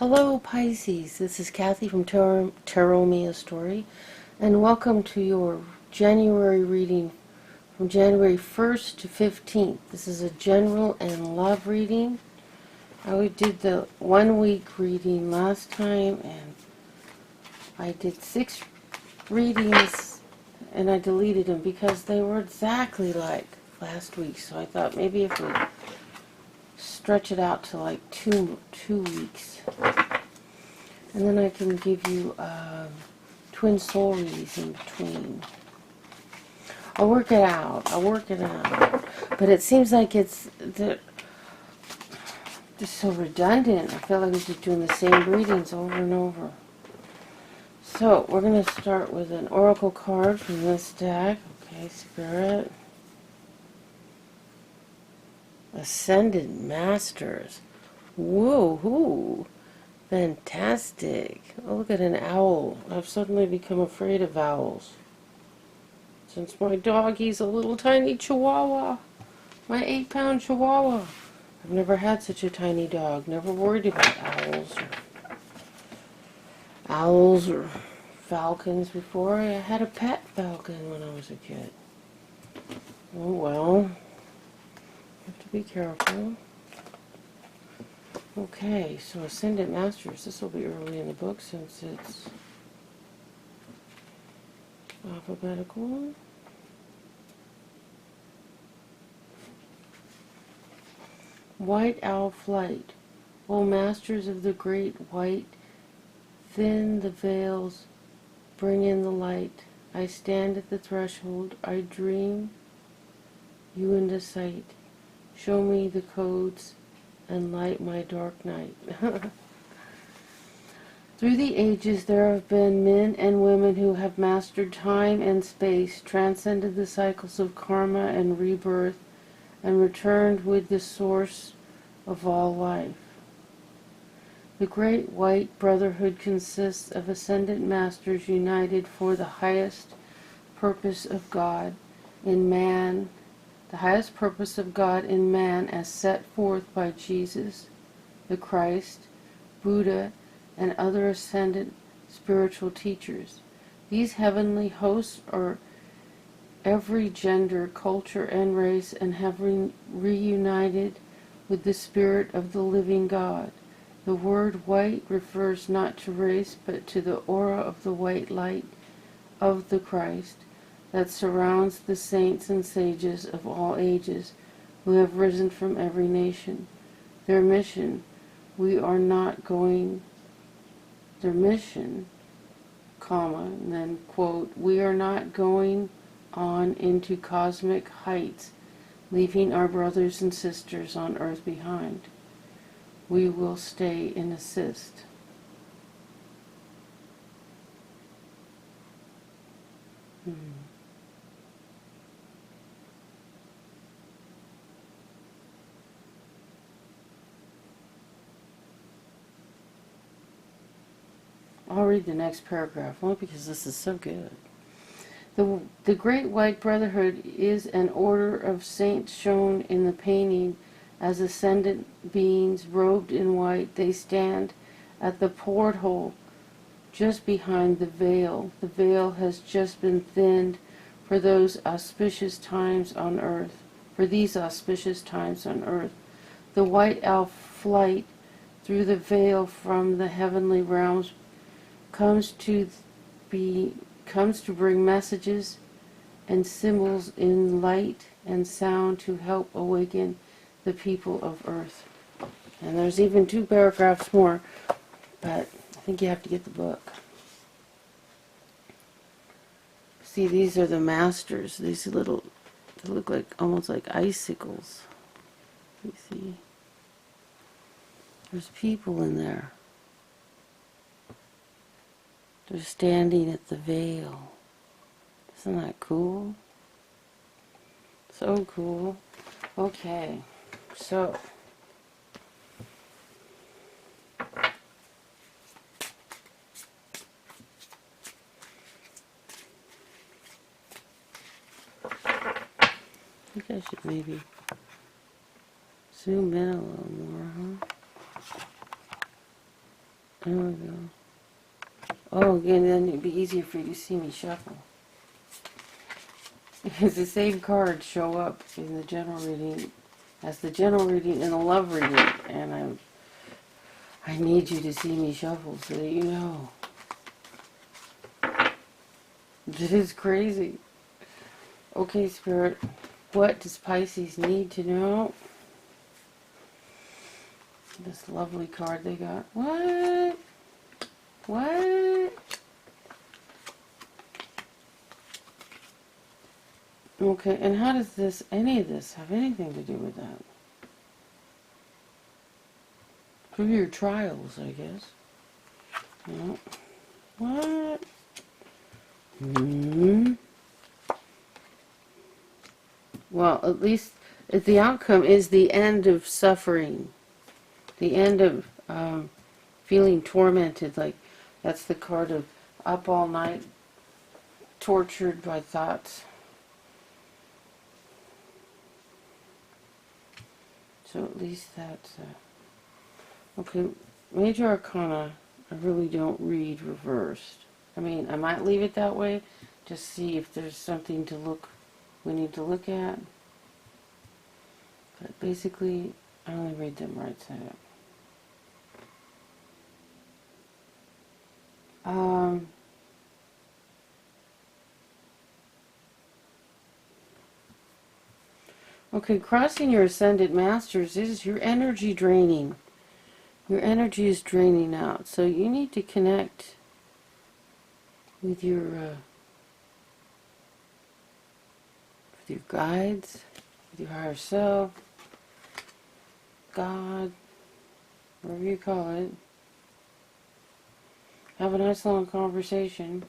Hello Pisces, this is Kathy from Tarot Me a Story, and welcome to your January reading from January 1st to 15th. This is a general and love reading. I did the 1 week reading last time, and I did 6 readings, and I deleted them because they were exactly like last week, so I thought maybe if we stretch it out to like two weeks. And then I can give you twin soul readings in between. I'll work it out. But it seems like it's just so redundant. I feel like I'm just doing the same readings over and over. So we're going to start with an oracle card from this deck. Okay, Spirit. Ascended Masters. Whoa-hoo. Fantastic. Oh, look at an owl. I've suddenly become afraid of owls. Since my doggy's a little tiny chihuahua. My 8-pound chihuahua. I've never had such a tiny dog. Never worried about owls or falcons before. I had a pet falcon when I was a kid. Oh well. Have to be careful. Okay, so Ascendant Masters, this will be early in the book since it's alphabetical. White Owl Flight. O Masters of the Great White, thin the veils, bring in the light. I stand at the threshold, I dream you into sight. Show me the codes and light my dark night. Through the ages there have been men and women who have mastered time and space, transcended the cycles of karma and rebirth, and returned with the source of all life. The Great White Brotherhood consists of ascendant masters united for the highest purpose of God in man, the highest purpose of God in man as set forth by Jesus, the Christ, Buddha, and other ascendant spiritual teachers. These heavenly hosts are every gender, culture, and race, and have reunited with the Spirit of the living God. The word white refers not to race, but to the aura of the white light of the Christ that surrounds the saints and sages of all ages who have risen from every nation. Their mission, and then, quote, we are not going on into cosmic heights, leaving our brothers and sisters on earth behind. We will stay and assist. I'll read the next paragraph, only because this is so good. The Great White Brotherhood is an order of saints shown in the painting as ascendant beings robed in white. They stand at the porthole just behind the veil. The veil has just been thinned for those auspicious times on earth. The white owl flight through the veil from the heavenly realms comes to bring messages and symbols in light and sound to help awaken the people of earth. And there's even 2 paragraphs more, but I think you have to get the book. See, these are the masters. These little, they look like almost like icicles. You see, there's people in there. They're standing at the veil. Isn't that cool? So cool. Okay, so I think I should maybe zoom in a little more, huh? There we go. Oh, again, then it'd be easier for you to see me shuffle. Because the same cards show up in the general reading as the general reading and the love reading. And I need you to see me shuffle so that you know. It is crazy. Okay, Spirit, what does Pisces need to know? This lovely card they got. What? What? Okay, and how does this, any of this, have anything to do with that? Through your trials, I guess. No. What? Well, at least the outcome is the end of suffering. The end of feeling tormented. Like, that's the card of up all night, tortured by thoughts. So at least that's... okay, Major Arcana, I really don't read reversed. I mean, I might leave it that way, just see if there's something to look, we need to look at. But basically, I only read them right side up. Okay, crossing your Ascended Masters is your energy draining. Your energy is draining out. So you need to connect with your guides, with your higher self, God, whatever you call it. Have a nice long conversation.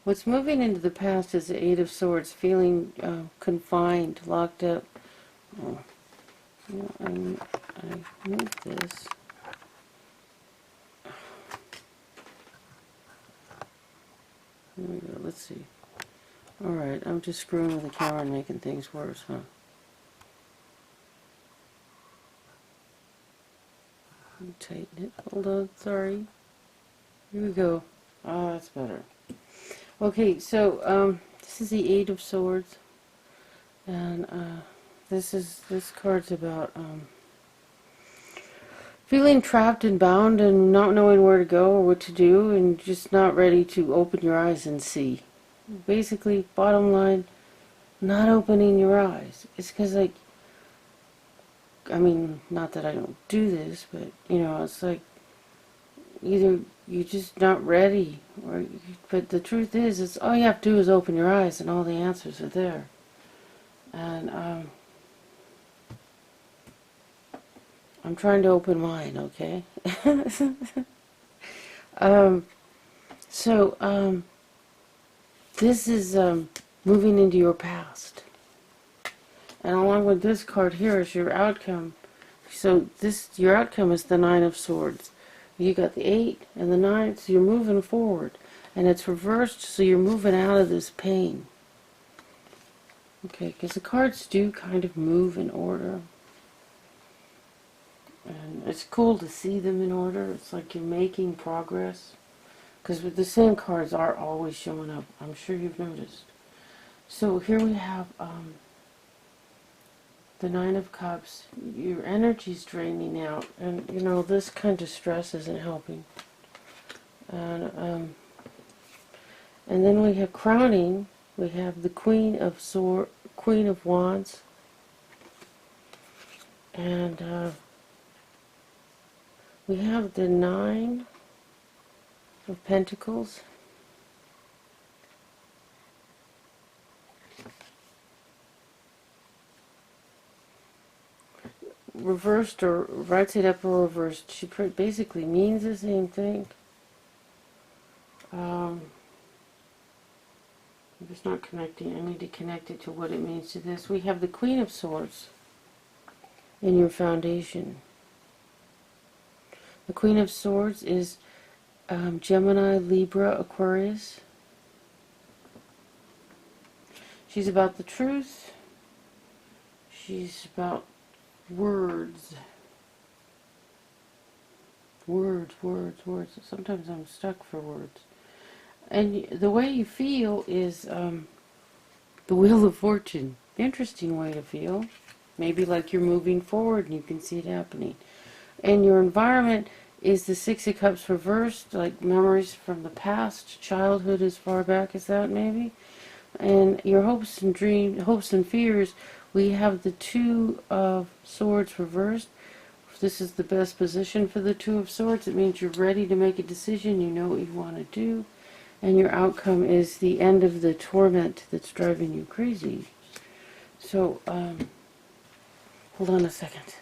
What's moving into the past is the Eight of Swords, feeling confined, locked up. Oh, you know, I moved this. There we go, let's see. Alright, I'm just screwing with the camera and making things worse, huh? Tighten it. Hold on, sorry. Here we go. Ah, that's better. Okay, so this is the Eight of Swords, and this card's about feeling trapped and bound and not knowing where to go or what to do, and just not ready to open your eyes and see. Basically, bottom line, not opening your eyes. It's because, like, I mean, not that I don't do this, but you know, it's like either you're just not ready, or but the truth is, it's all you have to do is open your eyes, and all the answers are there. And I'm trying to open mine, okay? This is moving into your past, and along with this card here is your outcome. So your outcome is the Nine of Swords. You got the 8 and the 9, so you're moving forward. And it's reversed, so you're moving out of this pain. Okay, because the cards do kind of move in order. And it's cool to see them in order. It's like you're making progress. Because the same cards are always showing up. I'm sure you've noticed. So here we have the Nine of Cups. Your energy's draining out, and you know this kind of stress isn't helping. And then we have crowning. We have the Queen of Wands, and we have the Nine of Pentacles. Reversed or right side up or reversed, she basically means the same thing. I'm just not connecting. I need to connect it to what it means to this. We have the Queen of Swords in your foundation. The Queen of Swords is Gemini, Libra, Aquarius. She's about the truth. She's about words. Words. Sometimes I'm stuck for words. And the way you feel is the Wheel of Fortune. Interesting way to feel. Maybe like you're moving forward and you can see it happening. And your environment is the Six of Cups reversed, like memories from the past, childhood as far back as that maybe. And your hopes and dreams, hopes and fears, we have the Two of Swords reversed. If this is the best position for the Two of Swords, it means you're ready to make a decision, you know what you want to do, and your outcome is the end of the torment that's driving you crazy. So, hold on a second.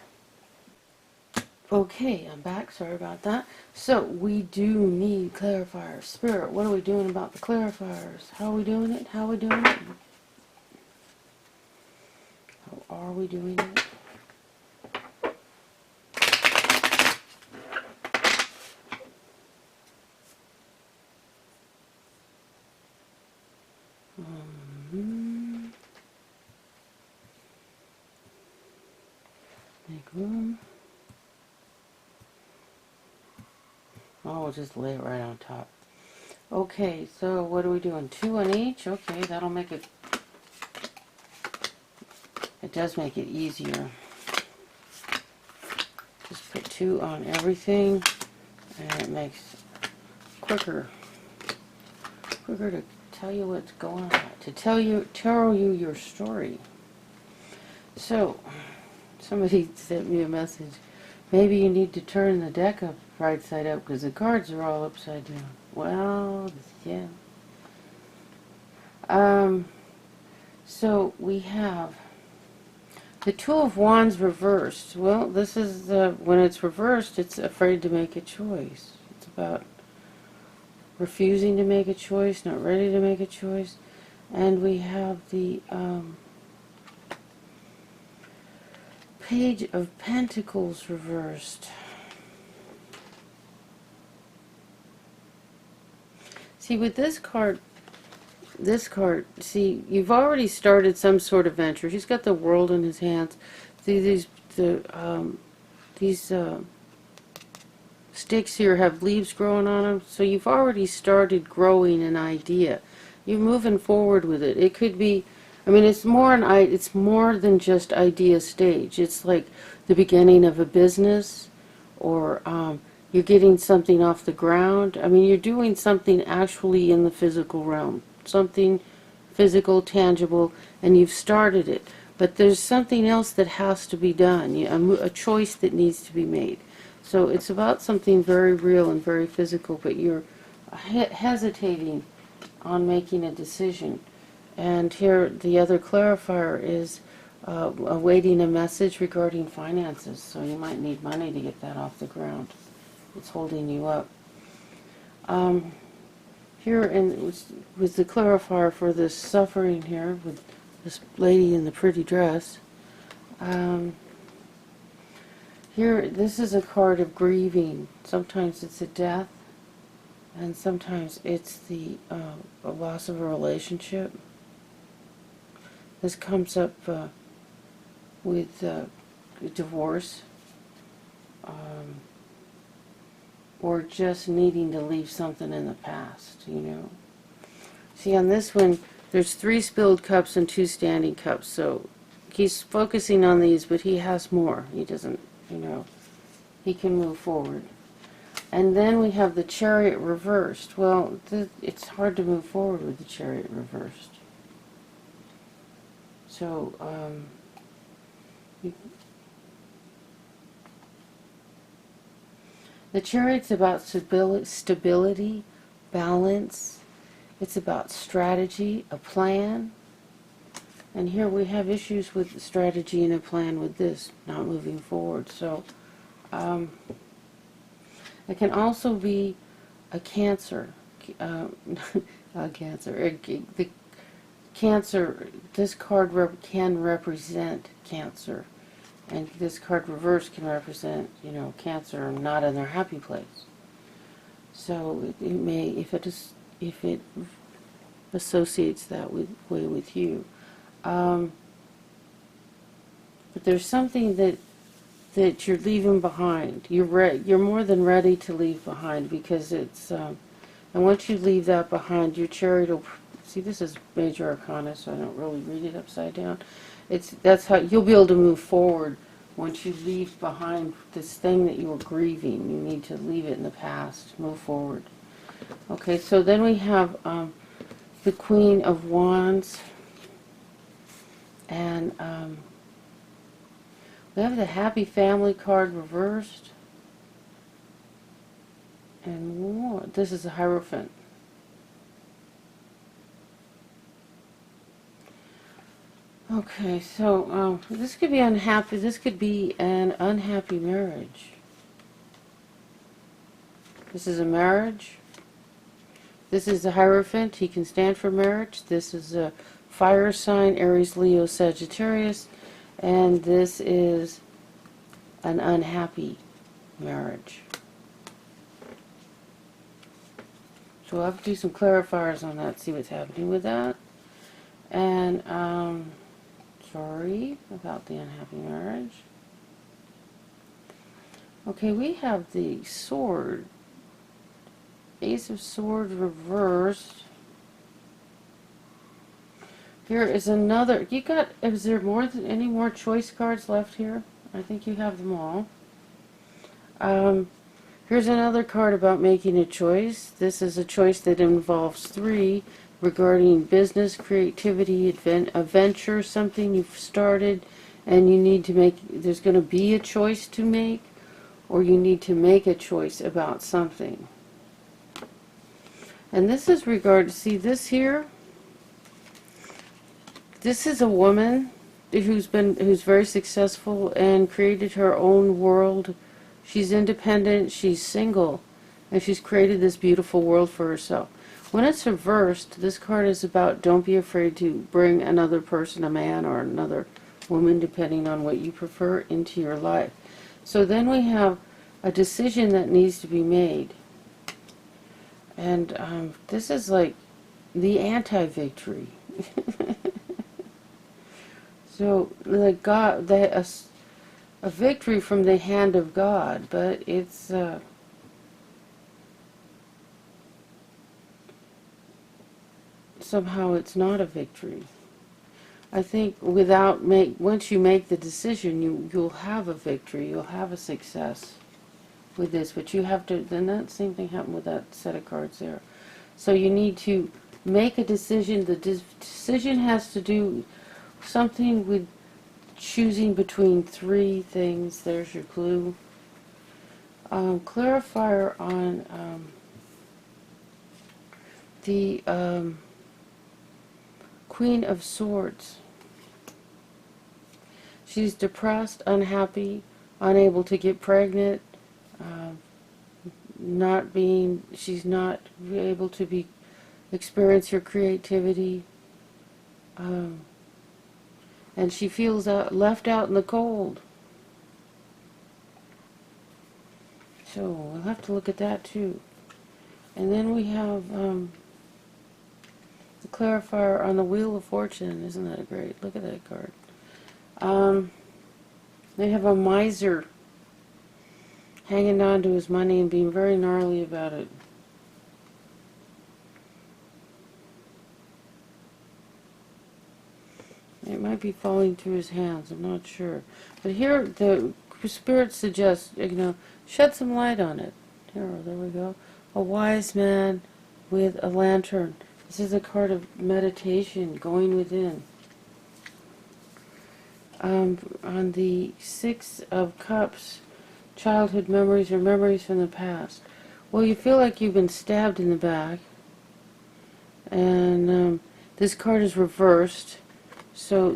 Okay, I'm back. Sorry about that. So, we do need clarifiers. Spirit, what are we doing about the clarifiers? How are we doing it? How are we doing it? How are we doing it? Make room. Oh, we'll just lay it right on top. Okay, so what are we doing? 2 on each? Okay, that'll make it... It does make it easier. Just put 2 on everything, and it makes quicker to tell you what's going on, to tell you your story. So, somebody sent me a message. Maybe you need to turn the deck up right side up because the cards are all upside down. Well, yeah. So we have the Two of Wands reversed. Well, this is when it's reversed, it's afraid to make a choice. It's about refusing to make a choice, not ready to make a choice. And we have the Page of Pentacles reversed. See, with this card, see, you've already started some sort of venture. He's got the world in his hands. See, these sticks here have leaves growing on them, so you've already started growing an idea. You're moving forward with it. It could be, I mean, it's more than just idea stage. It's like the beginning of a business, or you're getting something off the ground. I mean, you're doing something actually in the physical realm, something physical, tangible, and you've started it. But there's something else that has to be done, a choice that needs to be made. So it's about something very real and very physical, but you're hesitating on making a decision. And here the other clarifier is awaiting a message regarding finances. So you might need money to get that off the ground. It's holding you up. Here with the clarifier for this suffering here with this lady in the pretty dress. Here, this is a card of grieving. Sometimes it's a death, and sometimes it's the a loss of a relationship. This comes up with divorce, or just needing to leave something in the past, you know. See, on this one, there's 3 spilled cups and 2 standing cups, so he's focusing on these, but he has more. He doesn't, you know, he can move forward. And then we have the Chariot reversed. Well, it's hard to move forward with the Chariot reversed. So, the Chariot's about stability, balance. It's about strategy, a plan. And here we have issues with strategy and a plan with this, not moving forward. So, it can also be a Cancer. The Cancer, this card can represent Cancer. And this card reverse can represent, you know, Cancer not in their happy place. So it may, if it associates that way with you. But there's something that that you're leaving behind. You're more than ready to leave behind, because it's and once you leave that behind, your chariot will. See, this is major arcana, so I don't really read it upside down. That's how you'll be able to move forward once you leave behind this thing that you were grieving. You need to leave it in the past, move forward. Okay, so then we have the Queen of Wands, and we have the Happy Family card reversed, and this is a Hierophant. Okay, so this could be unhappy. This could be an unhappy marriage. This is a marriage. This is the Hierophant. He can stand for marriage. This is a fire sign, Aries, Leo, Sagittarius. And this is an unhappy marriage. So we'll have to do some clarifiers on that, see what's happening with that. And, sorry about the unhappy marriage. Okay, we have the Sword. Ace of Swords reversed. Here is another. Is there any more choice cards left here? I think you have them all. Here's another card about making a choice. This is a choice that involves 3 regarding business, creativity, a venture, something you've started, and you need to make. There's going to be a choice to make, or you need to make a choice about something. And this is see this here? This is a woman who's very successful and created her own world. She's independent, she's single, and she's created this beautiful world for herself. When it's reversed, this card is about don't be afraid to bring another person, a man or another woman, depending on what you prefer, into your life. So then we have a decision that needs to be made. And this is like the anti-victory. So, like God, a victory from the hand of God, but it's somehow it's not a victory. I think once you make the decision, you'll have a victory, you'll have a success with this, but you have to. Then that same thing happened with that set of cards there. So you need to make a decision. The decision has to do something with choosing between 3 things. There's your clue. Clarifier on the Queen of Swords. She's depressed, unhappy, unable to get pregnant. She's not able to experience her creativity, and she feels left out in the cold. So we'll have to look at that too. And then we have the clarifier on the Wheel of Fortune. Isn't that great? Look at that card. They have a miser hanging on to his money and being very gnarly about it. It might be falling through his hands, I'm not sure. But here the Spirit suggests, shed some light on it. There we go. A wise man with a lantern. This is a card of meditation, going within. On the 6 of Cups, childhood memories or memories from the past. Well, you feel like you've been stabbed in the back. And this card is reversed. So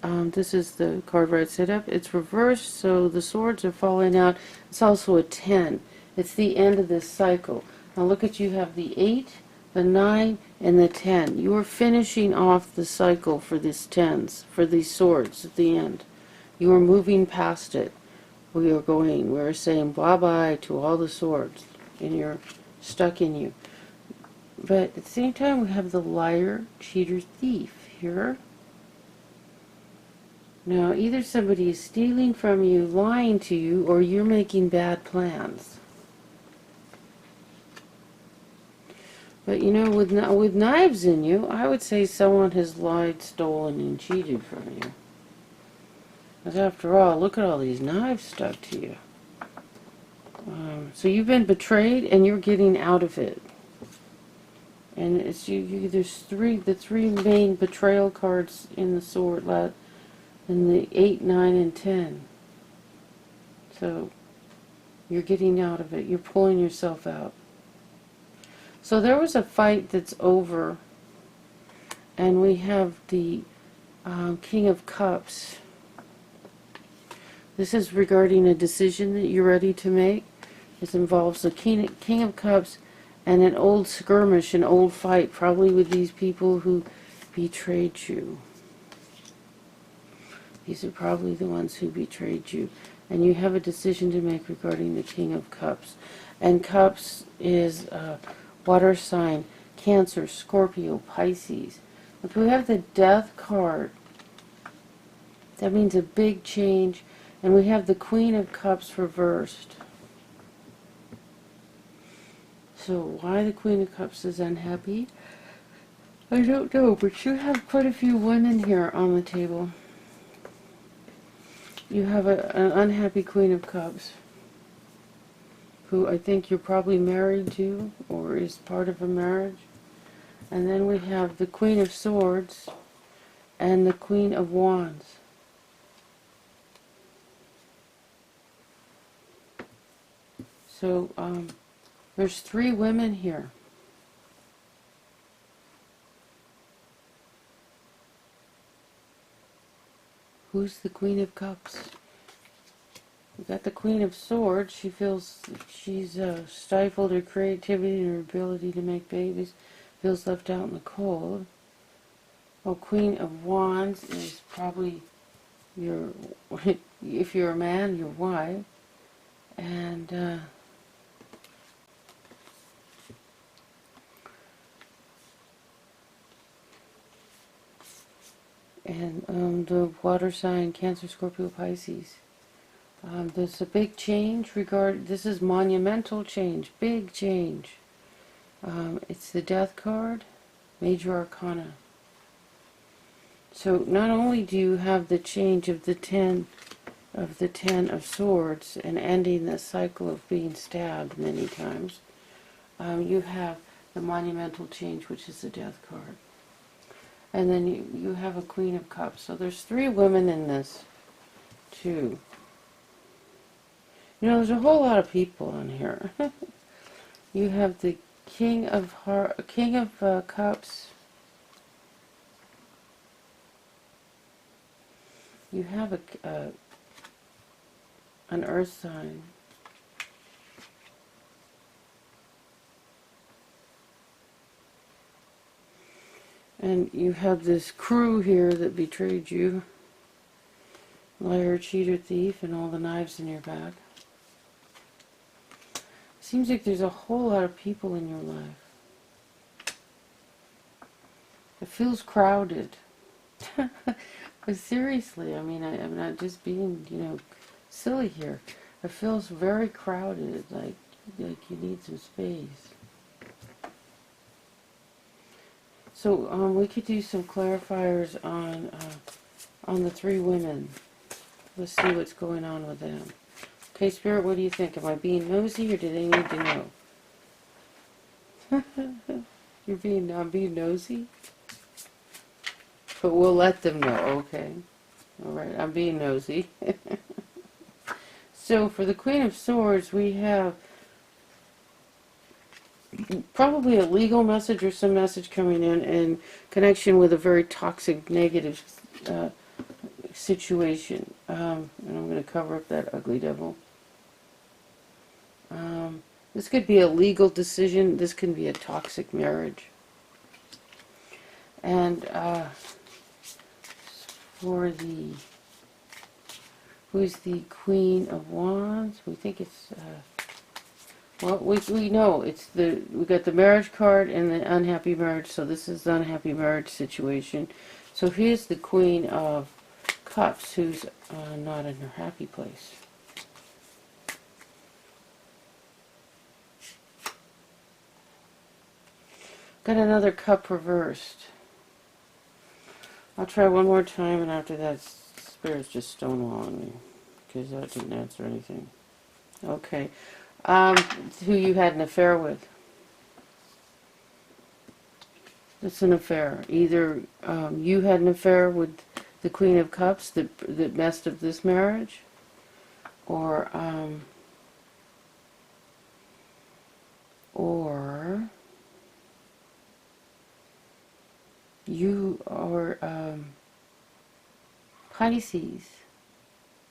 this is the card right side up. It's reversed, so the swords are falling out. It's also a 10. It's the end of this cycle. Now look at, you have the 8, the 9, and the 10. You are finishing off the cycle for these 10s, for these swords at the end. You are moving past it. We're saying bye-bye to all the swords, and you're stuck in you. But at the same time, we have the liar, cheater, thief here. Now, either somebody is stealing from you, lying to you, or you're making bad plans. But you know, with knives in you, I would say someone has lied, stolen, and cheated from you. Because after all, look at all these knives stuck to you. So you've been betrayed, and you're getting out of it. And it's there's the three main betrayal cards in the sword, in the 8, 9, and 10. So you're getting out of it. You're pulling yourself out. So there was a fight that's over, and we have the King of Cups. This is regarding a decision that you're ready to make. This involves the King of Cups and an old skirmish, an old fight, probably with these people who betrayed you. These are probably the ones who betrayed you. And you have a decision to make regarding the King of Cups. And Cups is water sign, Cancer, Scorpio, Pisces. If we have the Death card, that means a big change. And we have the Queen of Cups reversed. So why the Queen of Cups is unhappy, I don't know, but you have quite a few women here on the table. You have an unhappy Queen of Cups, who I think you're probably married to, or is part of a marriage. And then we have the Queen of Swords and the Queen of Wands. So, there's 3 women here. Who's the Queen of Cups? We got the Queen of Swords. She feels she's stifled her creativity and her ability to make babies. Feels left out in the cold. Well, Queen of Wands is probably your, if you're a man, your wife. And the water sign, Cancer, Scorpio, Pisces. There's a big change this is monumental change, big change. It's the Death card, Major Arcana. So not only do you have the change of the 10 of Swords and ending the cycle of being stabbed many times, you have the monumental change, which is the Death card. And then you have a Queen of Cups. So there's 3 women in this, too. You know, there's a whole lot of people on here. You have the King of Cups. You have an Earth sign. And you have this crew here that betrayed you. Liar, cheater, thief, and all the knives in your back. Seems like there's a whole lot of people in your life. It feels crowded. But seriously, I mean, I'm not just being, silly here. It feels very crowded, like you need some space. So we could do some clarifiers on the 3 women. Let's see what's going on with them. Okay, Spirit, what do you think? Am I being nosy, or do they need to know? I'm being nosy? But we'll let them know, okay. Alright, I'm being nosy. So for the Queen of Swords, we have probably a legal message or some message coming in connection with a very toxic, negative situation. And I'm going to cover up that ugly devil. This could be a legal decision. This can be a toxic marriage. And for who's the Queen of Wands? We think it's well, we know it's we got the marriage card and the unhappy marriage. So this is the unhappy marriage situation. So here's the Queen of Cups who's not in her happy place. Got another Cup reversed. I'll try one more time, and after that, Spirit's just stonewalling me, because that didn't answer anything. Okay. Who you had an affair with. It's an affair. Either you had an affair with the Queen of Cups that messed up this marriage, or you are Pisces.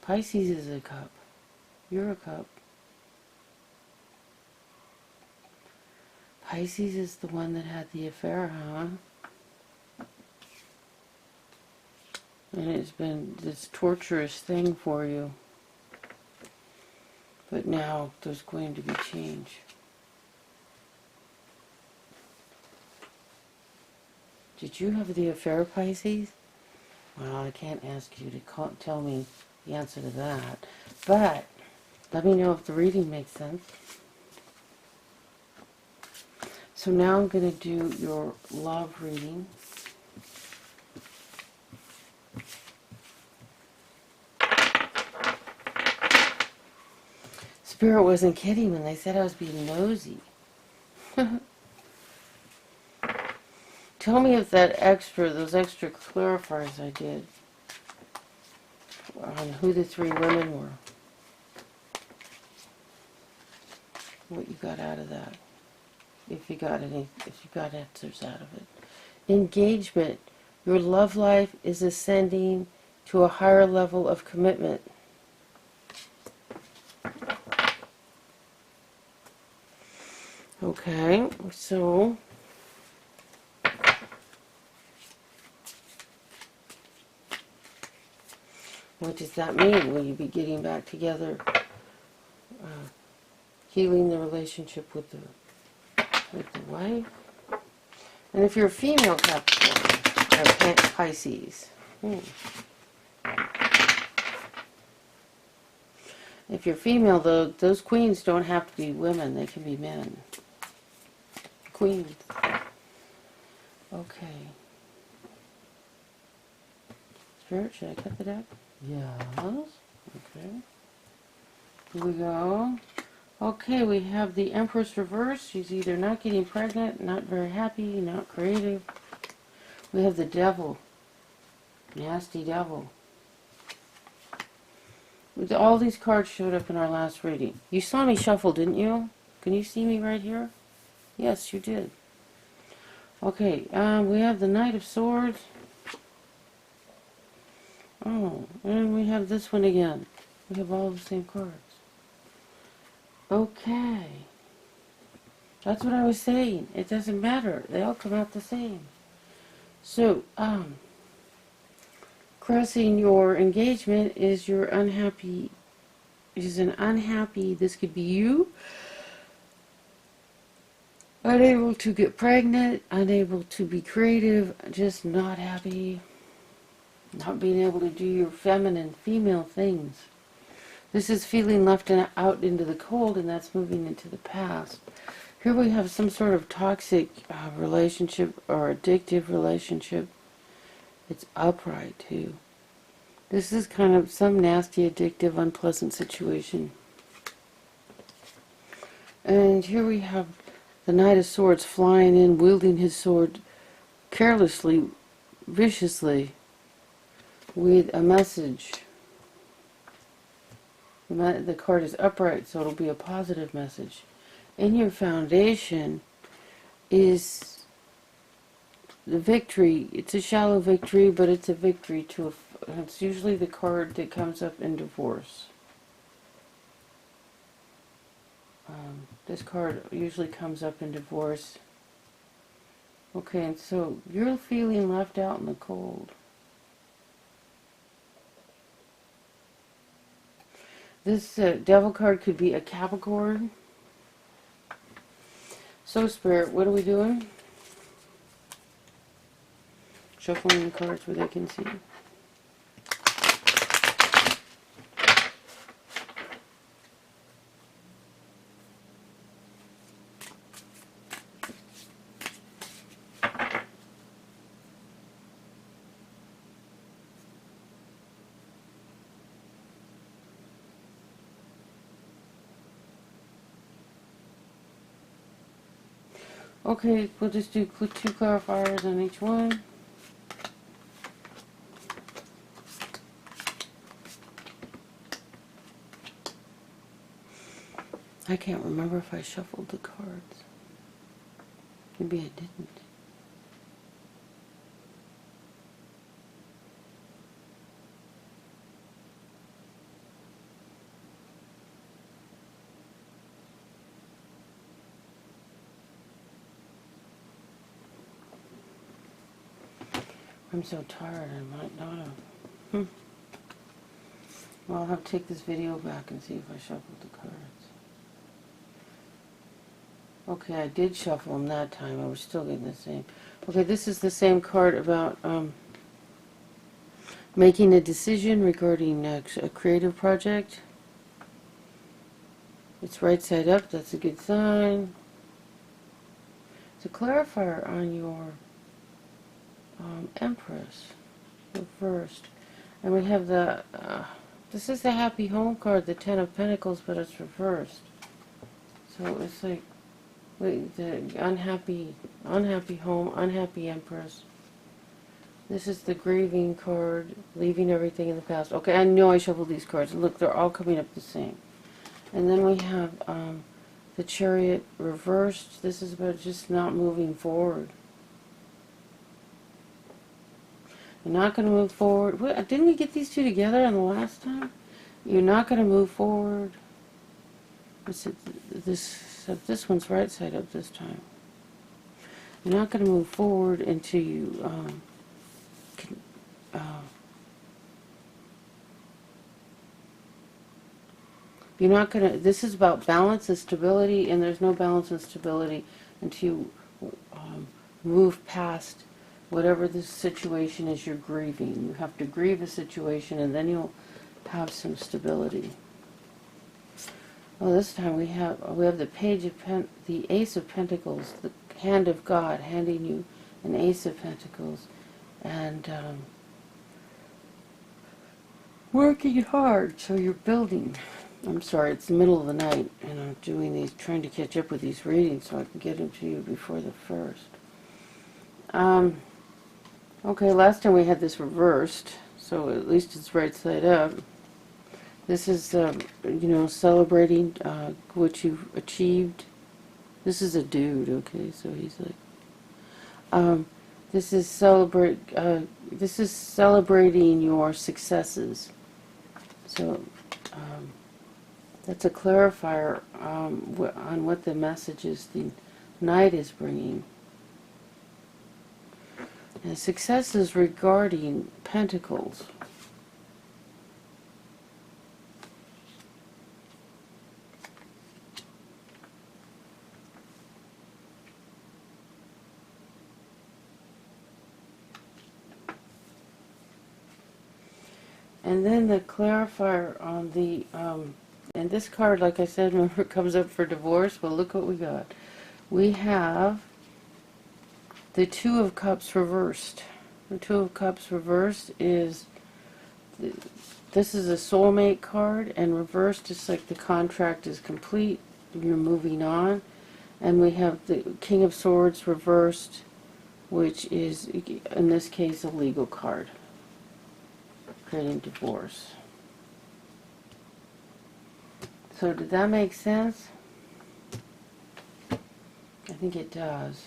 Pisces is a cup. You're a cup. Pisces is the one that had the affair, huh? And it's been this torturous thing for you. But now there's going to be change. Did you have the affair, Pisces? Well, I can't ask you to tell me the answer to that. But let me know if the reading makes sense. So now I'm going to do your love reading. Spirit wasn't kidding when they said I was being nosy. Tell me if those extra clarifiers I did on who the three women were, what you got out of that, if you got answers out of it. Engagement. Your love life is ascending to a higher level of commitment. Okay, so what does that mean? Will you be getting back together, healing the relationship with the wife? And if you're a female Capricorn, or Pisces, if you're female, though, those queens don't have to be women; they can be men. Queens. Okay. Spirit, should I cut the deck? Yes. Okay. Here we go. Okay, we have the Empress reversed. She's either not getting pregnant, not very happy, not creative. We have the Devil. Nasty Devil. All these cards showed up in our last reading. You saw me shuffle, didn't you? Can you see me right here? Yes, you did. Okay, we have the Knight of Swords. Oh, and we have this one again. We have all the same cards. Okay. That's what I was saying. It doesn't matter. They all come out the same. So, crossing your engagement is your unhappy, this could be you, unable to get pregnant, unable to be creative, just not happy, not being able to do your feminine, female things. This is feeling left out into the cold, and that's moving into the past. Here we have some sort of toxic relationship or addictive relationship. It's upright, too. This is kind of some nasty, addictive, unpleasant situation. And here we have the Knight of Swords flying in, wielding his sword carelessly, viciously, with a message. The card is upright, so it'll be a positive message. In your foundation is the victory. It's a shallow victory, but it's a victory it's usually the card that comes up in divorce. This card usually comes up in divorce. Okay, and so you're feeling left out in the cold. This Devil card could be a Capricorn. So, Spirit, what are we doing? Shuffling the cards where they can see. Okay, we'll just do 2 clarifiers on each one. I can't remember if I shuffled the cards. Maybe I didn't. I'm so tired, I might not have. Well, I'll have to take this video back and see if I shuffled the cards. Okay, I did shuffle them that time. I was still getting the same. Okay, this is the same card about making a decision regarding a creative project. It's right side up. That's a good sign. It's a clarifier on your Empress reversed. And we have the, this is the Happy Home card, the Ten of Pentacles, but it's reversed. So it's like, wait, the unhappy home, unhappy Empress. This is the grieving card, leaving everything in the past. Okay, I know I shuffled these cards. Look, they're all coming up the same. And then we have the Chariot reversed. This is about just not moving forward. You're not going to move forward. Didn't we get these two together on the last time? You're not going to move forward. This one's right side up this time. You're not going to move forward until you you're not going to, this is about balance and stability, and there's no balance and stability until you move past whatever the situation is you're grieving. You have to grieve a situation, and then you'll have some stability. Well, this time we have the Page of the Ace of Pentacles, the hand of God handing you an Ace of Pentacles, and working hard. So you're building. I'm sorry, it's the middle of the night, and I'm doing these, trying to catch up with these readings so I can get them to you before the 1st. Okay, last time we had this reversed, so at least it's right side up. This is, celebrating what you've achieved. This is a dude, okay, so he's like, this is celebrating your successes. So, that's a clarifier on what the messages the Knight is bringing. And successes regarding Pentacles. And then the clarifier on the, and this card, like I said, remember, it comes up for divorce. Well, look what we got. We have the Two of Cups reversed. The Two of Cups reversed is, this is a soulmate card, and reversed is like the contract is complete, you're moving on. And we have the King of Swords reversed, which is, in this case, a legal card, creating divorce. So did that make sense? I think it does.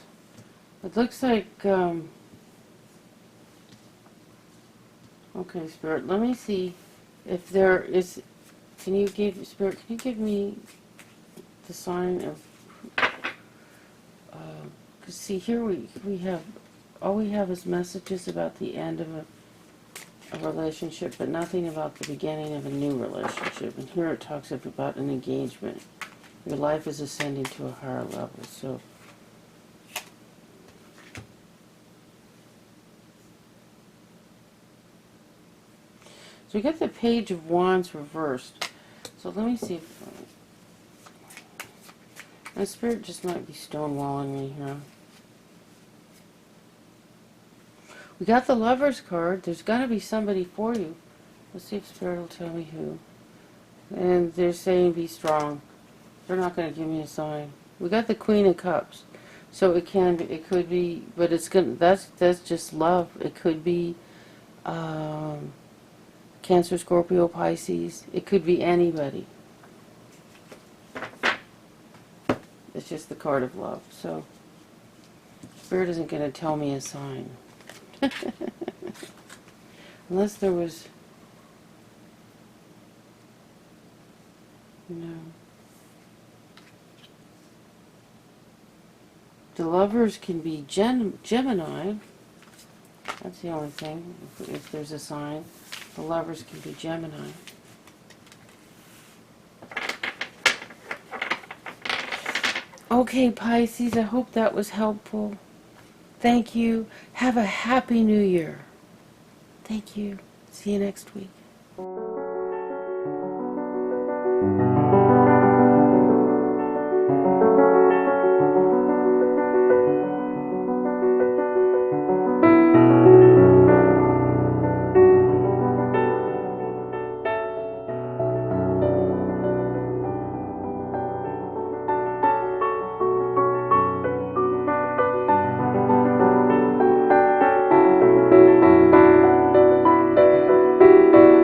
It looks like, okay, Spirit, let me see if there is, Spirit, can you give me the sign of, because see, here we have, all we have is messages about the end of a relationship, but nothing about the beginning of a new relationship. And here it talks about an engagement. Your life is ascending to a higher level, so. So we get the Page of Wands reversed. So let me see if my Spirit just might be stonewalling me here. We got the Lover's card. There's got to be somebody for you. Let's see if Spirit will tell me who. And they're saying be strong. They're not going to give me a sign. We got the Queen of Cups. So it can be, it could be, but it's gonna, that's just love. It could be um, Cancer, Scorpio, Pisces. It could be anybody. It's just the card of love. So Spirit isn't going to tell me a sign. Unless there was, no. The lovers can be Gemini. That's the only thing. If there's a sign, the lovers can be Gemini. Okay, Pisces, I hope that was helpful. Thank you. Have a happy new year. Thank you. See you next week.